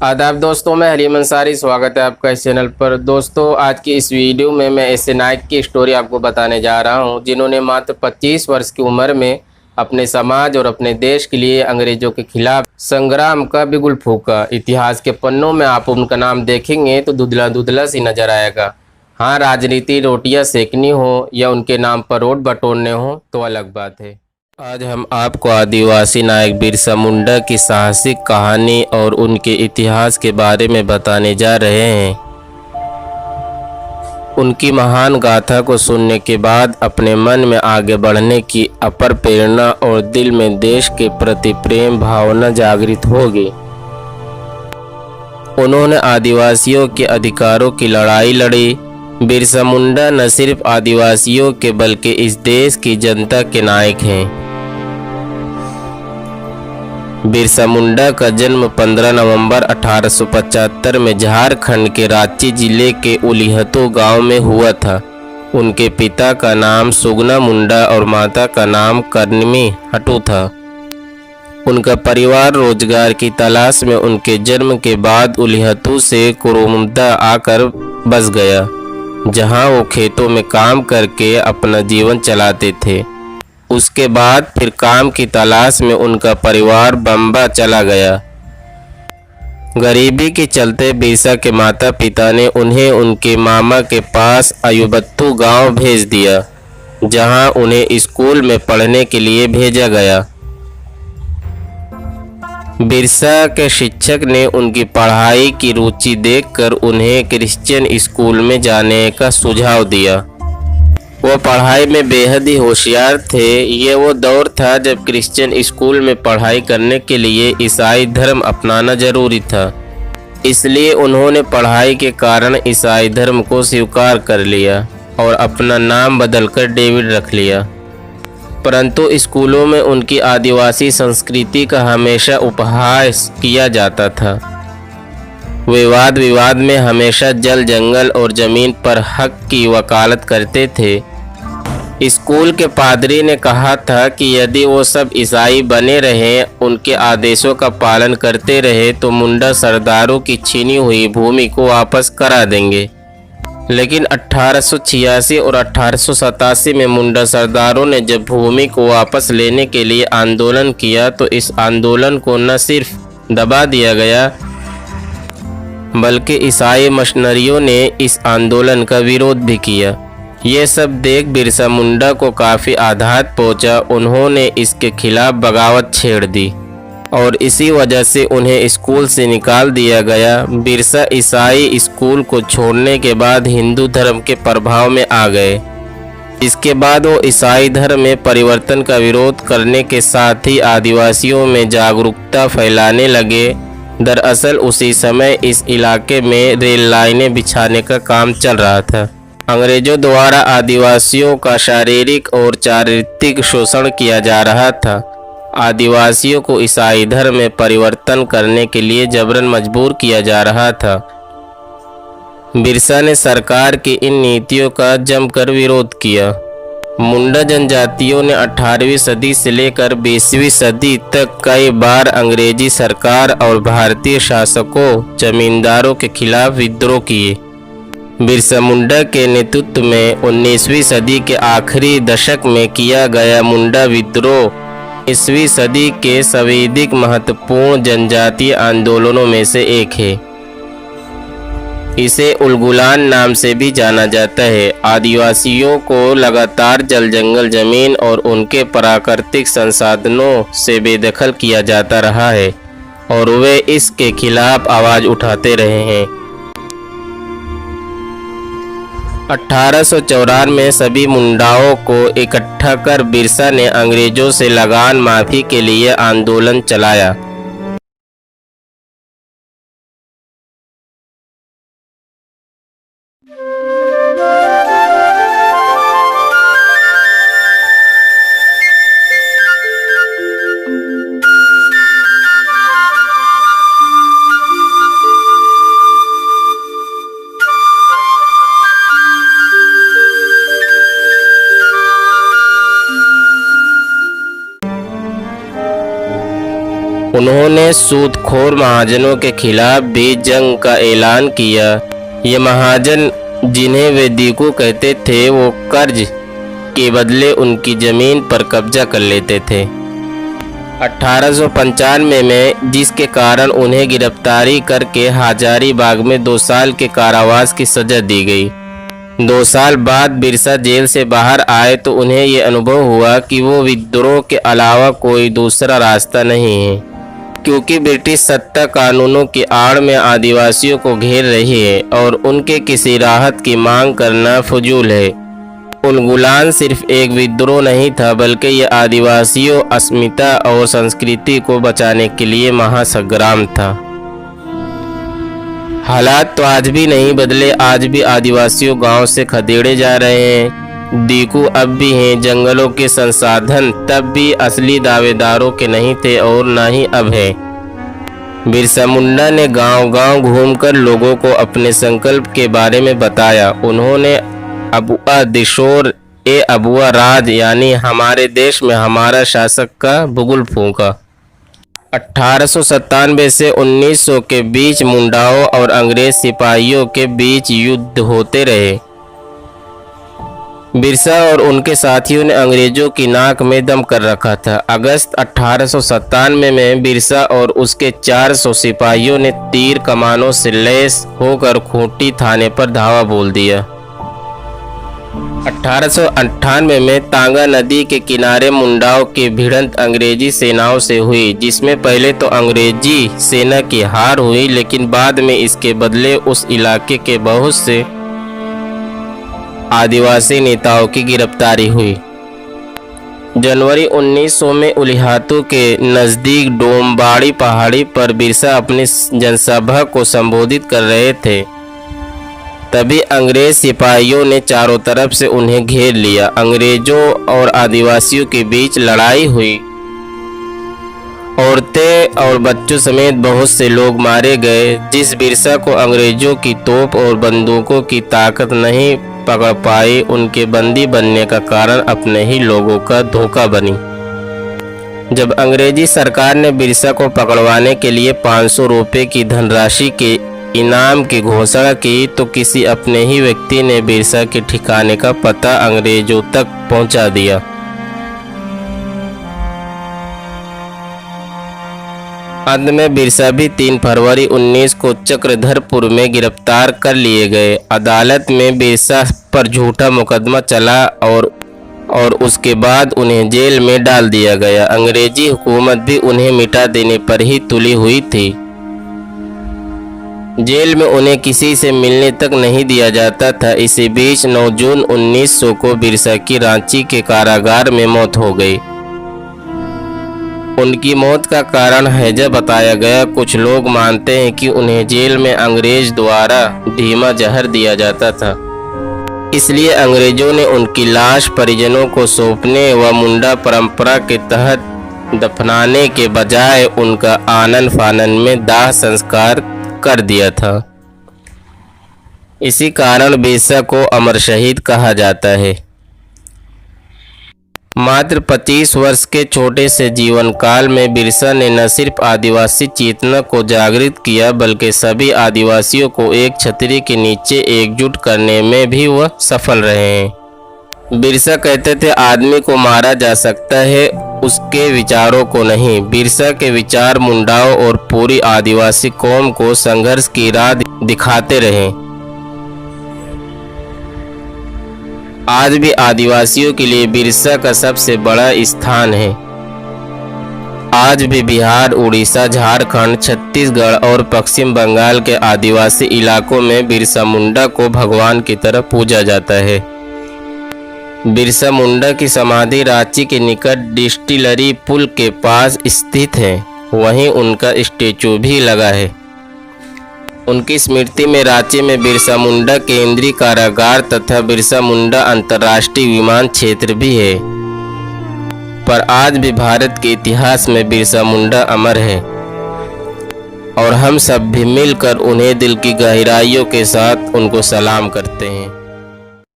आदाब दोस्तों, मैं हलीम अंसारी। स्वागत है आपका इस चैनल पर। दोस्तों, आज की इस वीडियो में मैं ऐसे नायक की स्टोरी आपको बताने जा रहा हूं जिन्होंने मात्र 25 वर्ष की उम्र में अपने समाज और अपने देश के लिए अंग्रेजों के खिलाफ संग्राम का बिगुल फूंका। इतिहास के पन्नों में आप उनका नाम देखेंगे तो धुंधला धुंधला सी नजर आएगा। हाँ, राजनीति रोटियां सेकनी हो या उनके नाम पर रोड बटोरने हो तो अलग बात है। आज हम आपको आदिवासी नायक बिरसा मुंडा की साहसिक कहानी और उनके इतिहास के बारे में बताने जा रहे हैं। उनकी महान गाथा को सुनने के बाद अपने मन में आगे बढ़ने की अपार प्रेरणा और दिल में देश के प्रति प्रेम भावना जागृत होगी। उन्होंने आदिवासियों के अधिकारों की लड़ाई लड़ी। बिरसा मुंडा न सिर्फ आदिवासियों के बल्कि इस देश की जनता के नायक हैं। बिरसा मुंडा का जन्म 15 नवंबर 1875 में झारखंड के रांची जिले के उलिहतु गांव में हुआ था। उनके पिता का नाम सुगना मुंडा और माता का नाम कर्णमी हटू था। उनका परिवार रोजगार की तलाश में उनके जन्म के बाद उलिहतु से कुरुमुदा आकर बस गया, जहां वो खेतों में काम करके अपना जीवन चलाते थे। उसके बाद फिर काम की तलाश में उनका परिवार बम्बा चला गया। गरीबी के चलते बिरसा के माता पिता ने उन्हें उनके मामा के पास अयुबत्तु गांव भेज दिया, जहां उन्हें स्कूल में पढ़ने के लिए भेजा गया। बिरसा के शिक्षक ने उनकी पढ़ाई की रुचि देखकर उन्हें क्रिश्चियन स्कूल में जाने का सुझाव दिया। वो पढ़ाई में बेहद ही होशियार थे। ये वो दौर था जब क्रिश्चियन स्कूल में पढ़ाई करने के लिए ईसाई धर्म अपनाना जरूरी था, इसलिए उन्होंने पढ़ाई के कारण ईसाई धर्म को स्वीकार कर लिया और अपना नाम बदलकर डेविड रख लिया। परंतु स्कूलों में उनकी आदिवासी संस्कृति का हमेशा उपहास किया जाता था। वे वाद विवाद में हमेशा जल जंगल और जमीन पर हक की वकालत करते थे। स्कूल के पादरी ने कहा था कि यदि वो सब ईसाई बने रहें, उनके आदेशों का पालन करते रहे तो मुंडा सरदारों की छीनी हुई भूमि को वापस करा देंगे। लेकिन 1886 और 1887 में मुंडा सरदारों ने जब भूमि को वापस लेने के लिए आंदोलन किया तो इस आंदोलन को न सिर्फ दबा दिया गया, बल्कि ईसाई मिशनरियों ने इस आंदोलन का विरोध भी किया। ये सब देख बिरसा मुंडा को काफ़ी आघात पहुंचा। उन्होंने इसके खिलाफ बगावत छेड़ दी और इसी वजह से उन्हें स्कूल से निकाल दिया गया। बिरसा ईसाई स्कूल को छोड़ने के बाद हिंदू धर्म के प्रभाव में आ गए। इसके बाद वो ईसाई धर्म में परिवर्तन का विरोध करने के साथ ही आदिवासियों में जागरूकता फैलाने लगे। दरअसल उसी समय इस इलाके में रेल लाइनें बिछाने का काम चल रहा था। अंग्रेजों द्वारा आदिवासियों का शारीरिक और चारित्रिक शोषण किया जा रहा था। आदिवासियों को ईसाई धर्म में परिवर्तन करने के लिए जबरन मजबूर किया जा रहा था। बिरसा ने सरकार की इन नीतियों का जमकर विरोध किया। मुंडा जनजातियों ने 18वीं सदी से लेकर 20वीं सदी तक कई बार अंग्रेजी सरकार और भारतीय शासकों जमींदारों के खिलाफ विद्रोह किए। बिरसा मुंडा के नेतृत्व में 19वीं सदी के आखिरी दशक में किया गया मुंडा विद्रोह 20वीं सदी के सर्वाधिक महत्वपूर्ण जनजातीय आंदोलनों में से एक है। इसे उलगुलान नाम से भी जाना जाता है। आदिवासियों को लगातार जल जंगल जमीन और उनके प्राकृतिक संसाधनों से बेदखल किया जाता रहा है और वे इसके खिलाफ आवाज़ उठाते रहे हैं। 1854 में सभी मुंडाओं को इकट्ठा कर बिरसा ने अंग्रेजों से लगान माफी के लिए आंदोलन चलाया। उन्होंने सूदखोर महाजनों के खिलाफ भी जंग का ऐलान किया। ये महाजन, जिन्हें वे दीकू कहते थे, वो कर्ज के बदले उनकी जमीन पर कब्जा कर लेते थे। 1895 में जिसके कारण उन्हें गिरफ्तारी करके हजारीबाग में 2 साल के कारावास की सजा दी गई। 2 साल बाद बिरसा जेल से बाहर आए तो उन्हें ये अनुभव हुआ कि वो विद्रोह के अलावा कोई दूसरा रास्ता नहीं है, क्योंकि ब्रिटिश सत्ता कानूनों की आड़ में आदिवासियों को घेर रही है और उनके किसी राहत की मांग करना फजूल है। उलगुलान सिर्फ एक विद्रोह नहीं था, बल्कि यह आदिवासियों, अस्मिता और संस्कृति को बचाने के लिए महासंग्राम था। हालात तो आज भी नहीं बदले। आज भी आदिवासियों गांव से खदेड़े जा रहे हैं। दीकू अब भी हैं। जंगलों के संसाधन तब भी असली दावेदारों के नहीं थे और न ही अब है। बिरसा मुंडा ने गांव-गांव घूमकर लोगों को अपने संकल्प के बारे में बताया। उन्होंने अबुआ दिशोर ए अबुआ राज, यानी हमारे देश में हमारा शासक का बुगुल फूंका। 1897 से 1900 के बीच मुंडाओं और अंग्रेज सिपाहियों के बीच युद्ध होते रहे। बिरसा और उनके साथियों ने अंग्रेजों की नाक में दम कर रखा था। अगस्त 1897 में बिरसा और उसके 400 सिपाहियों ने तीर कमानों से लैस होकर खूंटी थाने पर धावा बोल दिया। 1898 में तांगा नदी के किनारे मुंडाओं की भिड़ंत अंग्रेजी सेनाओं से हुई, जिसमें पहले तो अंग्रेजी सेना की हार हुई, लेकिन बाद में इसके बदले उस इलाके के बहुत से आदिवासी नेताओं की गिरफ्तारी हुई। जनवरी 1900 में उलिहातू के नज़दीक डोमबाड़ी पहाड़ी पर बिरसा अपनी जनसभा को संबोधित कर रहे थे। तभी अंग्रेज सिपाहियों ने चारों तरफ से उन्हें घेर लिया। अंग्रेजों और आदिवासियों के बीच लड़ाई हुई। औरतें और बच्चों समेत बहुत से लोग मारे गए। जिस बिरसा को अंग्रेजों की तोप और बंदूकों की ताकत नहीं पकड़ पाई, उनके बंदी बनने का कारण अपने ही लोगों का धोखा बनी। जब अंग्रेजी सरकार ने बिरसा को पकड़वाने के लिए 500 रुपये की धनराशि के इनाम की घोषणा की, तो किसी अपने ही व्यक्ति ने बिरसा के ठिकाने का पता अंग्रेजों तक पहुंचा दिया। अंत में बिरसा भी 3 फरवरी 19 को चक्रधरपुर में गिरफ्तार कर लिए गए। अदालत में बिरसा पर झूठा मुकदमा चला और उसके बाद उन्हें जेल में डाल दिया गया। अंग्रेजी हुकूमत भी उन्हें मिटा देने पर ही तुली हुई थी। जेल में उन्हें किसी से मिलने तक नहीं दिया जाता था। इसी बीच 9 जून 1900 को बिरसा की रांची के कारागार में मौत हो गई। उनकी मौत का कारण हैजा बताया गया। कुछ लोग मानते हैं कि उन्हें जेल में अंग्रेज द्वारा धीमा जहर दिया जाता था, इसलिए अंग्रेजों ने उनकी लाश परिजनों को सौंपने व मुंडा परंपरा के तहत दफनाने के बजाय उनका आनन फानन में दाह संस्कार कर दिया था। इसी कारण बिरसा को अमर शहीद कहा जाता है। मात्र 25 वर्ष के छोटे से जीवन काल में बिरसा ने न सिर्फ आदिवासी चेतना को जागृत किया, बल्कि सभी आदिवासियों को एक छतरी के नीचे एकजुट करने में भी वह सफल रहे हैं। बिरसा कहते थे, आदमी को मारा जा सकता है, उसके विचारों को नहीं। बिरसा के विचार मुंडाओं और पूरी आदिवासी कौम को संघर्ष की राह दिखाते रहे। आज भी आदिवासियों के लिए बिरसा का सबसे बड़ा स्थान है। आज भी बिहार, उड़ीसा, झारखंड, छत्तीसगढ़ और पश्चिम बंगाल के आदिवासी इलाकों में बिरसा मुंडा को भगवान की तरह पूजा जाता है। बिरसा मुंडा की समाधि रांची के निकट डिस्टिलरी पुल के पास स्थित है। वहीं उनका स्टैचू भी लगा है। उनकी स्मृति में रांची में बिरसा मुंडा केंद्रीय कारागार तथा बिरसा मुंडा अंतर्राष्ट्रीय विमान क्षेत्र भी है। पर आज भी भारत के इतिहास में बिरसा मुंडा अमर है और हम सब भी मिलकर उन्हें दिल की गहराइयों के साथ उनको सलाम करते हैं।